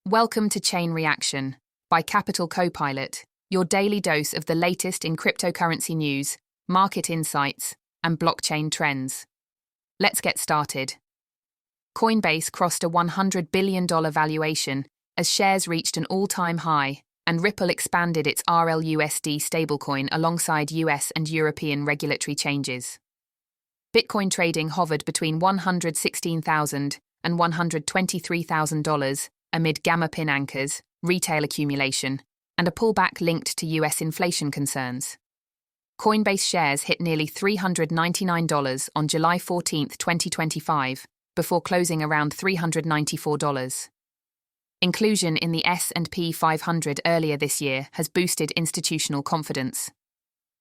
Welcome to Chain Reaction by Capital Copilot, your daily dose of the latest in cryptocurrency news, market insights, and blockchain trends. Let's get started. Coinbase crossed a $100 billion valuation as shares reached an all-time high, and Ripple expanded its RLUSD stablecoin alongside US and European regulatory changes. Bitcoin trading hovered between $116,000 and $123,000 amid gamma pin anchors, retail accumulation, and a pullback linked to US inflation concerns. Coinbase shares hit nearly $399 on July 14, 2025, before closing around $394. Inclusion in the S&P 500 earlier this year has boosted institutional confidence.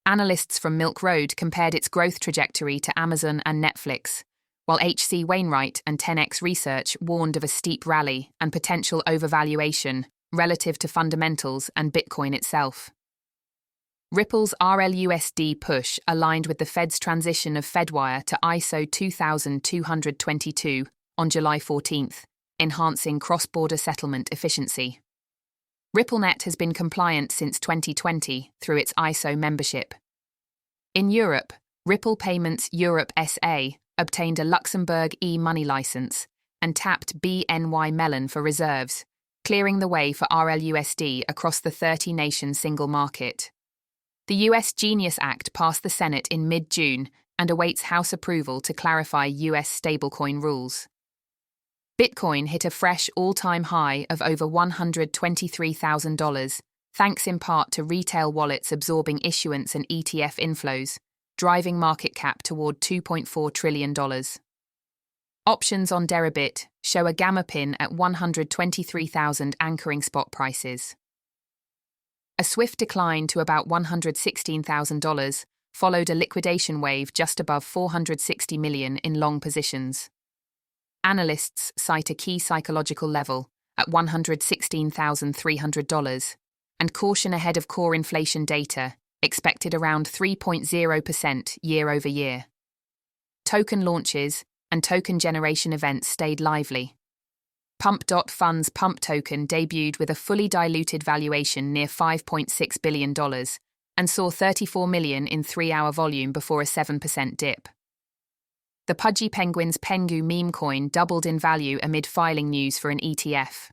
Analysts from Milk Road compared its growth trajectory to Amazon and Netflix, while H.C. Wainwright and 10x Research warned of a steep rally and potential overvaluation relative to fundamentals and Bitcoin itself. Ripple's RLUSD push aligned with the Fed's transition of Fedwire to ISO 2222 on July 14th, enhancing cross-border settlement efficiency. RippleNet has been compliant since 2020 through its ISO membership. In Europe, Ripple Payments Europe SA obtained a Luxembourg e-money license and tapped BNY Mellon for reserves, clearing the way for RLUSD across the 30-nation single market. The US Genius Act passed the Senate in mid-June and awaits House approval to clarify US stablecoin rules. Bitcoin hit a fresh all-time high of over $123,000, thanks in part to retail wallets absorbing issuance and ETF inflows, driving market cap toward $2.4 trillion. Options on Deribit show a gamma pin at 123,000 anchoring spot prices. A swift decline to about $116,000 followed a liquidation wave just above $460 million in long positions. Analysts cite a key psychological level at $116,300 and caution ahead of core inflation data, expected around 3.0% year-over-year. Token launches and token generation events stayed lively. Pump.Fund's Pump token debuted with a fully diluted valuation near $5.6 billion and saw 34 million in 3-hour volume before a 7% dip. The Pudgy Penguins Pengu meme coin doubled in value amid filing news for an ETF.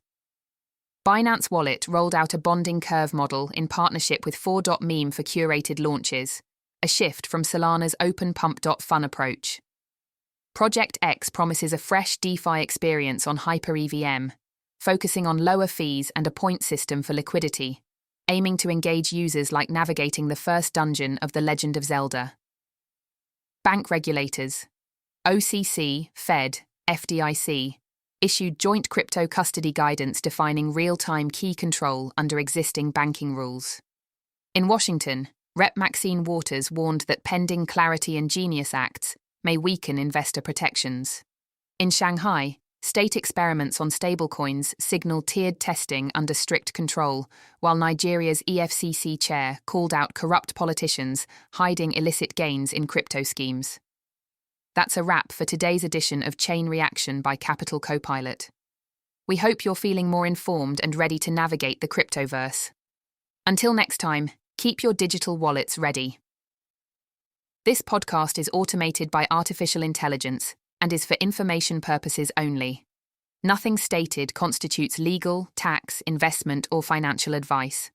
Binance Wallet rolled out a bonding curve model in partnership with 4.meme for curated launches, a shift from Solana's open Pump.Fun approach. Project X promises a fresh DeFi experience on Hyper-EVM, focusing on lower fees and a point system for liquidity, aiming to engage users like navigating the first dungeon of The Legend of Zelda. Bank regulators, OCC, Fed, FDIC, issued joint crypto custody guidance defining real-time key control under existing banking rules. In Washington, Rep. Maxine Waters warned that pending Clarity and Genius Acts may weaken investor protections. In Shanghai, state experiments on stablecoins signaled tiered testing under strict control, while Nigeria's EFCC chair called out corrupt politicians hiding illicit gains in crypto schemes. That's a wrap for today's edition of Chain Reaction by Capital Copilot. We hope you're feeling more informed and ready to navigate the cryptoverse. Until next time, keep your digital wallets ready. This podcast is automated by artificial intelligence and is for information purposes only. Nothing stated constitutes legal, tax, investment, or financial advice.